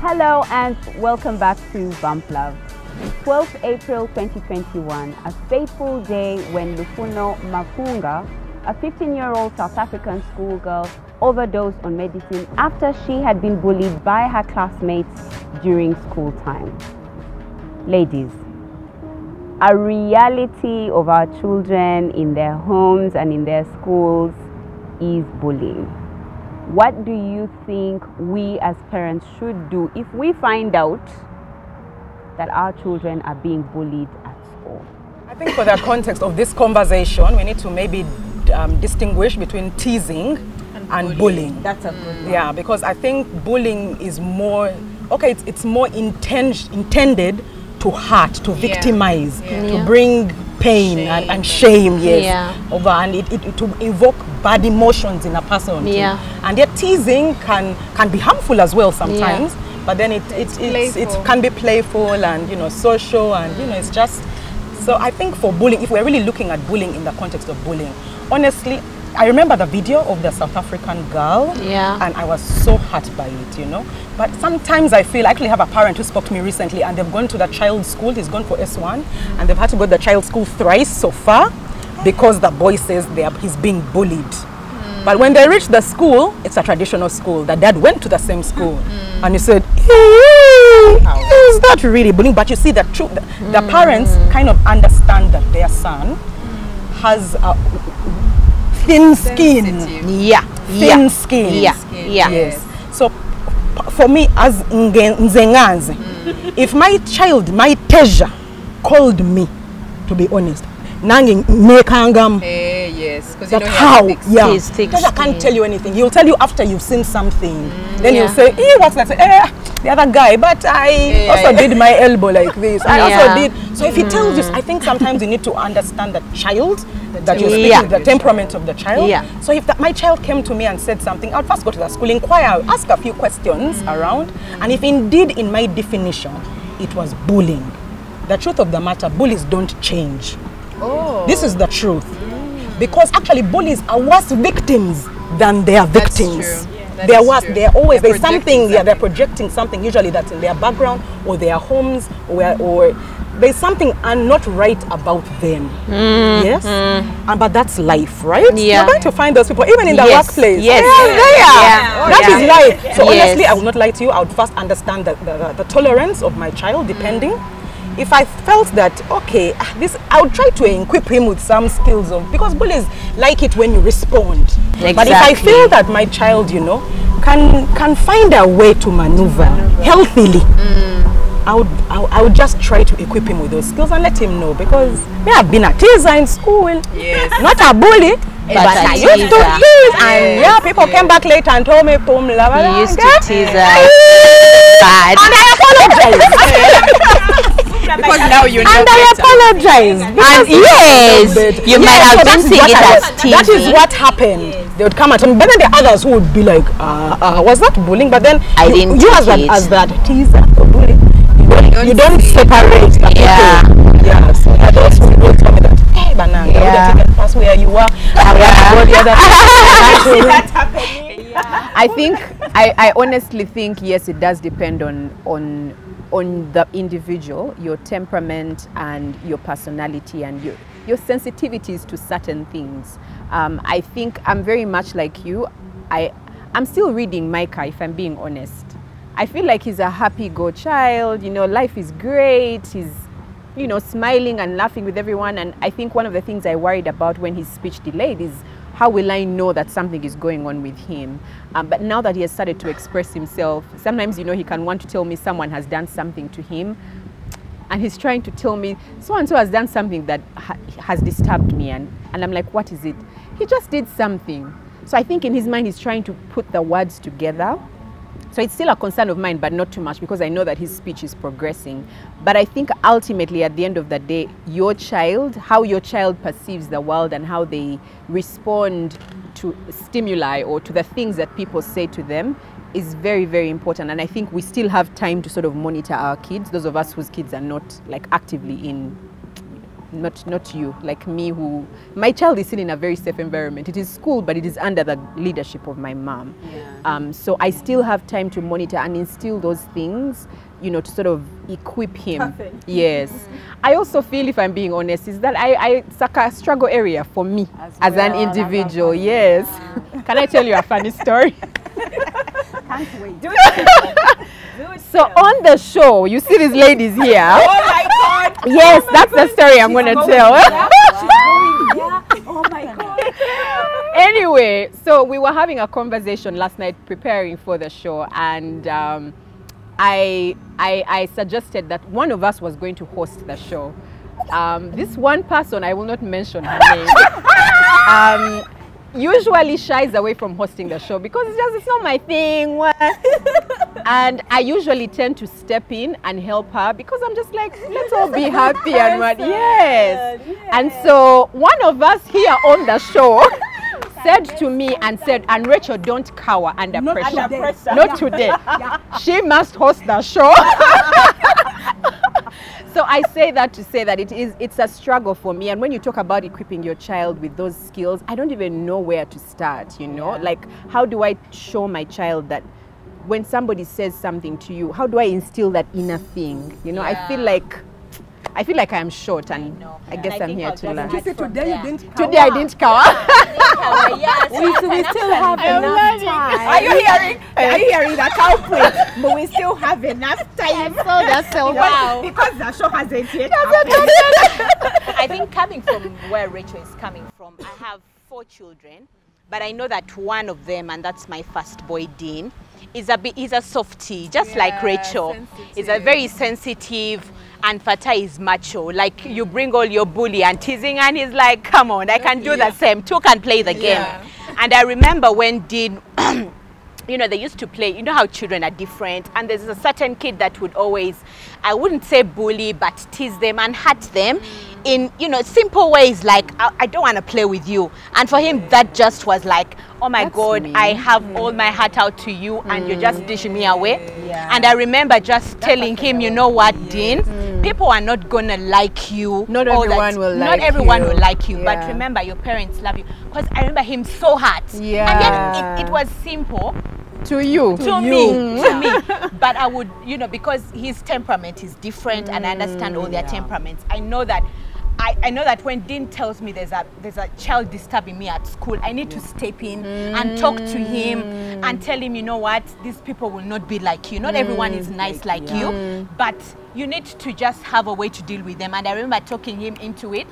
Hello and welcome back to Bump Love. 12th April 2021, a fateful day when Lufuno Mapunga, a 15-year-old South African schoolgirl, overdosed on medicine after she had been bullied by her classmates during school time. Ladies, a reality of our children in their homes and in their schools is bullying. What do you think we as parents should do if we find out that our children are being bullied at school? I think for the context of this conversation, we need to maybe distinguish between teasing and bullying. That's a good one. Yeah, because I think bullying is more, okay, it's more intended to hurt, to victimize, to bring pain and shame, over, and it to evoke bad emotions in a person. And yet teasing can be harmful as well sometimes. But then it can be playful and social, and it's just. So I think for bullying, if we're really looking at bullying in the context of bullying, honestly, I remember the video of the South African girl, and I was so hurt by it, But sometimes I actually have a parent who spoke to me recently, and they've gone to the child's school. He's gone for S1, and they've had to go to the child's school thrice so far because the boy says he's being bullied. But when they reach the school, it's a traditional school. The dad went to the same school, and he said, is that really bullying? But you see, the parents kind of understand that their son has a thin skin. Thin skin. Yes. So for me as Nzengazi, if my child, my Teja, called me, to be honest, Nanging Mekangam. Yes, because that how? Teja can't tell you anything. He'll tell you after you've seen something. Then you'll say, what's that? The other guy, but I also did my elbow like this. I also did. So if he tells you, I think sometimes you need to understand the child, that you're speaking, the temperament of the child. So if my child came to me and said something, I would first go to the school, inquire, ask a few questions around. And if indeed in my definition, it was bullying, the truth of the matter, bullies don't change. This is the truth. Because actually bullies are worse victims than their victims. They're worse. They're always, there's something, they're projecting something usually that's in their background or their homes, or there's something not right about them. But that's life, right? You're going to find those people even in the workplace. That is life. So honestly, I will not lie to you. I would first understand the tolerance of my child, depending. If I felt that, okay, I would try to equip him with some skills because bullies like it when you respond. But if I feel that my child, can find a way to maneuver healthily, I would just try to equip him with those skills and let him know, because I have been a teaser in school, not a bully, but I used to tease, and people came back later and told me, he used to tease and I apologize. Because now you know. And I apologize. And you might have been seeing it as teasing. That is what happened. They would come at me. But then the others who would be like, was that bullying? But then I didn't you as that teaser or bullying, you don't separate the people. So adults will tell me that, hey, Banana, you would have taken past where you were. I think, I honestly think, yes, it does depend on the individual, your temperament and your personality and your sensitivities to certain things. I think I'm very much like you. I'm still reading Micah, if I'm being honest. I feel like he's a happy-go child, life is great, he's, smiling and laughing with everyone. And I think one of the things I worried about when his speech delayed is, how will I know that something is going on with him? But now that he has started to express himself, sometimes, he can want to tell me someone has done something to him. And he's trying to tell me, so-and-so has done something that has disturbed me. And I'm like, what is it? He just did something. So I think in his mind, he's trying to put the words together. So it's still a concern of mine, but not too much, because I know that his speech is progressing. But I think ultimately, at the end of the day, your child, how your child perceives the world and how they respond to stimuli or to the things that people say to them is very, very important. And I think we still have time to sort of monitor our kids, those of us whose kids are not like actively in not you, like me, who my child is still in a very safe environment. It is school, but it is under the leadership of my mom. So I still have time to monitor and instill those things, you know, to sort of equip him. Yes. I also feel, if I'm being honest, is that it's like a struggle area for me as an individual. Yes. Can I tell you a funny story? Can't wait. Do it. So on the show, you see these ladies here. Oh my God! Yes, that's the story I'm going to tell. Oh my God. Anyway, so we were having a conversation last night preparing for the show, and I suggested that one of us was going to host the show. This one person, I will not mention her name, usually shies away from hosting the show because it's not my thing. And I usually tend to step in and help her because I'm just like, let's all be happy and what. Yes. And so one of us here on the show said to me and said, and Rachel, don't cower under pressure. Not today. She must host the show. So I say that to say that it's a struggle for me. And when you talk about equipping your child with those skills, I don't even know where to start, you know? Like, how do I show my child that when somebody says something to you, how do I instill that inner thing? You know, I feel like I'm short, and I guess I'm here to learn. Did you say today you didn't cower? Today I didn't cower. We still have enough time. Are you hearing that culprit? But we still have enough time. That's so wow. Because the show hasn't yet I think coming from where Rachel is coming from, I have 4 children, but I know that one of them, and that's my first boy, Dean, is a softie, just like Rachel. Is a very sensitive, and Fatah is macho. Like, you bring all your bully and teasing, and he's like, come on, I can do the same. 2 can play the game. And I remember when Dean, you know, they used to play, you know how children are different, and there's a certain kid that would always, I wouldn't say bully, but tease them and hurt them in, you know, simple ways, like, I don't want to play with you. And for him, that just was like, oh my God, I have all my heart out to you, and you're just dishing me away. And I remember just telling him, you know what, Dean, people are not gonna like you. Not everyone will like you. Not everyone will like you, but remember, your parents love you. Because I remember him so hurt. And yet it was simple. To you. To me. But I would, you know, because his temperament is different, and I understand all their temperaments. I know that when Dean tells me there's a child disturbing me at school, I need to step in and talk to him and tell him, you know what, these people will not be like you. Not everyone is nice like you, but you need to just have a way to deal with them. And I remember talking him into it.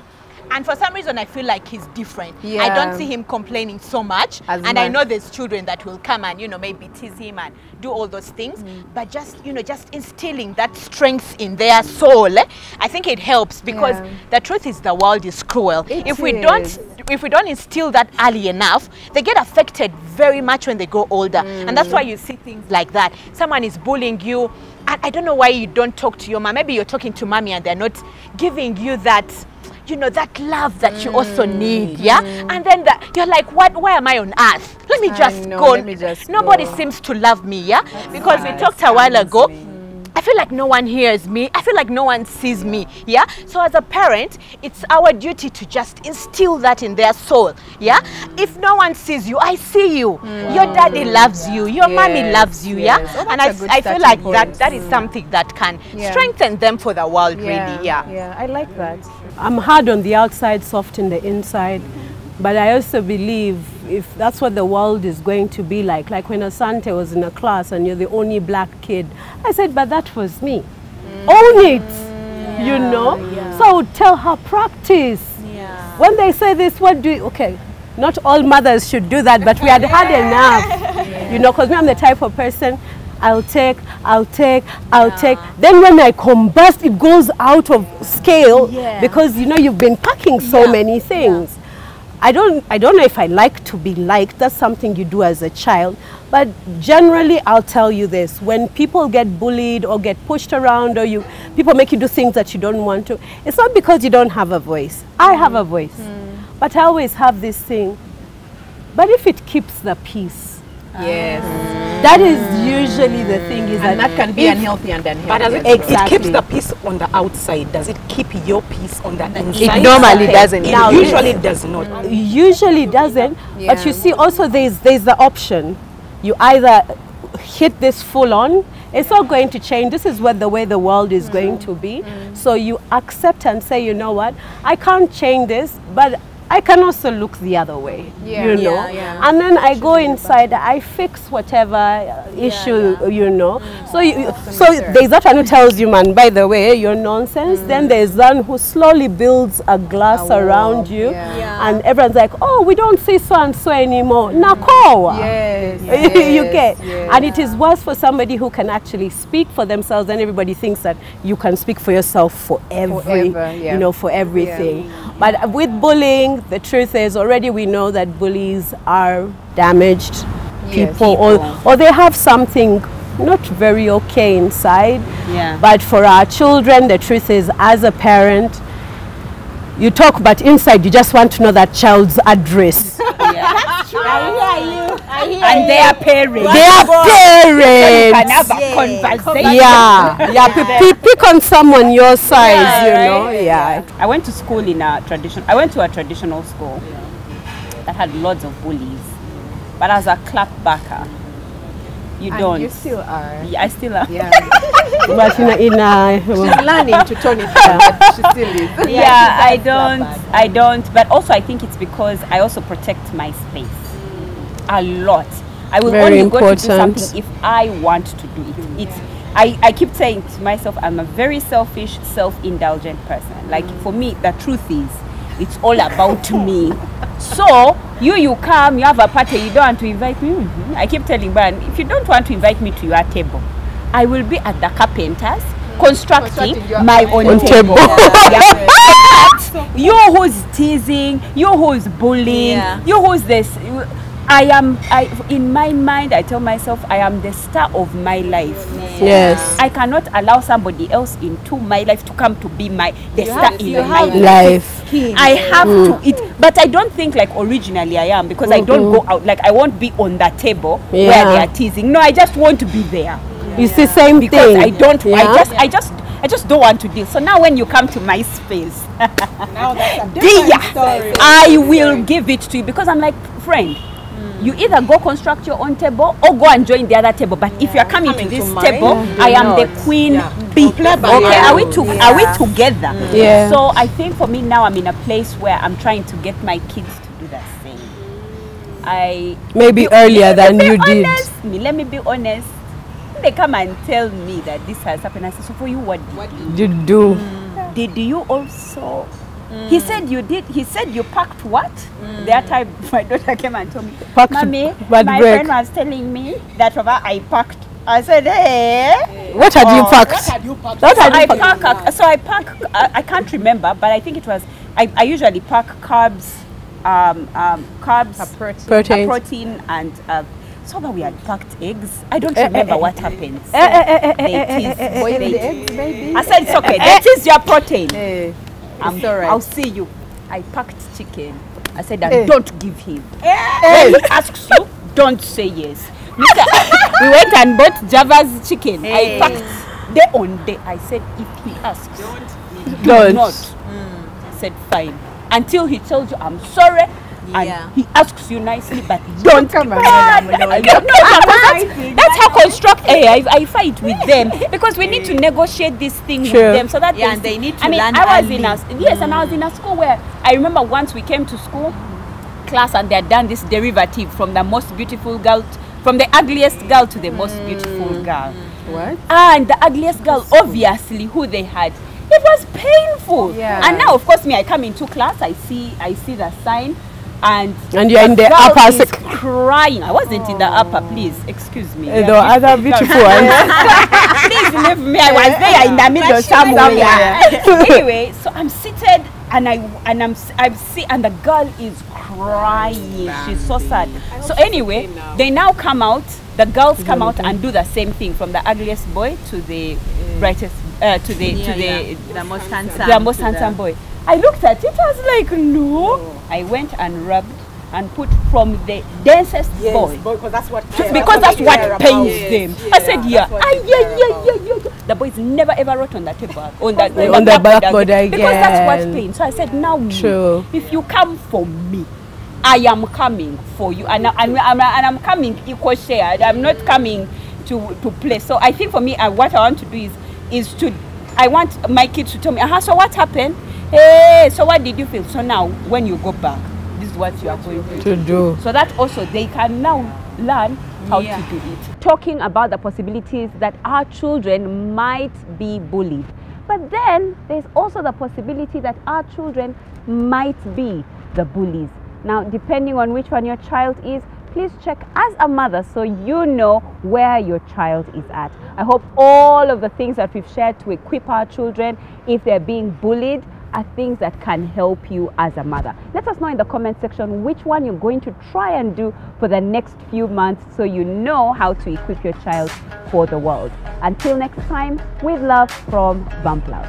And for some reason, I feel like he's different. I don't see him complaining so much. And I know there's children that will come and, you know, maybe tease him and do all those things. But just, you know, just instilling that strength in their soul, I think it helps, because the truth is the world is cruel. If we don't instill that early enough, they get affected very much when they grow older. And that's why you see things like that. Someone is bullying you, and I don't know why you don't talk to your mom. Maybe you're talking to mommy and they're not giving you that, you know, that love that you also need, and then you're like, why am I on earth? Let me just go. Nobody seems to love me, because we talked a while ago. I feel like no one hears me. I feel like no one sees me, So as a parent, it's our duty to just instill that in their soul, If no one sees you, I see you. Your daddy loves you. Your mommy loves you, And I feel like that is something that can strengthen them for the world, really, I like that. I'm hard on the outside, soft in the inside, but I also believe if that's what the world is going to be like when Asante was in a class and you're the only black kid, I said, but that was me. Own it, you know? So I would tell her, practice. When they say this, what do you, okay, not all mothers should do that, but we had had enough, you know, because I'm the type of person, I'll take. Then when I combust, it goes out of scale because, you know, you've been packing so many things. I don't know if I like to be liked. That's something you do as a child. But generally, I'll tell you this. When people get bullied or get pushed around, or people make you do things that you don't want to, it's not because you don't have a voice. I have a voice. But I always have this thing. But if it keeps the peace. Yes. That is usually the thing, is And that can be unhealthy and But unhealthy. does it keeps the peace on the outside? Does it keep your peace on the inside? It normally doesn't. It usually does not. Usually doesn't, but you see also there's the option. You either hit this full on, it's not going to change, this is what the way the world is going to be. So you accept and say, you know what, I can't change this, but I can also look the other way, you know. And then I go inside, I fix whatever issue, you know. So there's that one who tells you, man, by the way, you're nonsense. Then there's one who slowly builds a glass around you, and everyone's like, oh, we don't see so and so anymore. Nako. You get. And it is worse for somebody who can actually speak for themselves, and everybody thinks that you can speak for yourself for you know, for everything. But with bullying, the truth is already we know that bullies are damaged people, or they have something not very okay inside. But for our children, the truth is, as a parent, you talk, but inside you just want to know that child's address. That's true. I hear you. And they are parents. They are parents. So you can have a conversation. Pick on someone your size, you know. I went to school in I went to a traditional school that had lots of bullies, but as a clapbacker, you don't. You still are. Yeah, I still am. But she's learning to turn it down, but she still is. Yeah, I don't. But also I think it's because I also protect my space a lot. I will only go to do something if I want to do it. I keep saying to myself, I'm a very selfish, self-indulgent person. Like for me, the truth is, it's all about me. So you come, you have a party, you don't want to invite me. I keep telling Brian, if you don't want to invite me to your table, I will be at the carpenters constructing my own table. You who's teasing, you who's bullying, you who's this. In my mind, I tell myself, I am the star of my life. Yes. I cannot allow somebody else into my life to come to be the star in my life. I have to. But I don't think like originally I am, because I don't go out. Like I won't be on that table where they are teasing. No, I just want to be there. It's the same because thing. I don't. I just don't want to deal. So now when you come to my space, now that's a different story. I will give it to you, because I'm like, friend, you either go construct your own table or go and join the other table. But if you're coming to this table, I am the queen bee. Okay, are we together? Yeah. So I think for me now, I'm in a place where I'm trying to get my kids to do the same. Maybe earlier than you did. Let me be honest. They come and tell me that this has happened. I say, so for you, what did you do? Did you also? He said you did. He said you packed what? The other time my daughter came and told me, Mommy, my friend was telling me that I packed. I said, hey. What had you packed? I pack. I can't remember, but I think it was. I usually pack carbs, a protein, and. So that we had packed eggs. I don't remember what happened. So boiled eggs, maybe. I said it's okay. That is your protein. It's all right. I'll see you. I packed chicken. I said, don't give him. When he asks you, don't say yes. We went and bought Java's chicken. I packed day on day. I said, if he asks, don't. I said, fine. Until he tells you, I'm sorry. And he asks you nicely, but don't come on. That's how construct. I fight with them, because we need to negotiate this thing with them, so that they need to learn. I was in a school where I remember once we came to school class and they had done this derivative from the most beautiful girl, from the ugliest girl to the most beautiful girl. What? And the ugliest girl, obviously, who they had. It was painful. And now, of course, I come into class, I see the sign. And you're in the upper crying. I wasn't in the upper, please excuse me. The other beautiful one. Please leave me. I was there in the middle somewhere. Anyway, so I'm seated and and the girl is crying. She's so sad. So anyway, they now come out. The girls come out and do the same thing, from the ugliest boy to the brightest, to the most handsome boy. I looked at it, I was like, no. I went and rubbed and put from the densest boy. Because that's what Because that's what pains them. I said, yeah. The boys never ever wrote on the table, on the blackboard again. Because that's what pains. So I said, now if you come for me, I am coming for you, and I'm coming equal share. I'm not coming to play. So I think for me, what I want to do is I want my kids to tell me, so what happened? Hey, so what did you feel? So now when you go back, this is what you are going to do. So that also they can now learn how to do it. Talking about the possibilities that our children might be bullied. But then there's also the possibility that our children might be the bullies. Now, depending on which one your child is, please check as a mother so you know where your child is at. I hope all of the things that we've shared to equip our children, if they're being bullied, are things that can help you as a mother. Let us know in the comment section which one you're going to try and do for the next few months so you know how to equip your child for the world. Until next time, with love from Bump Love.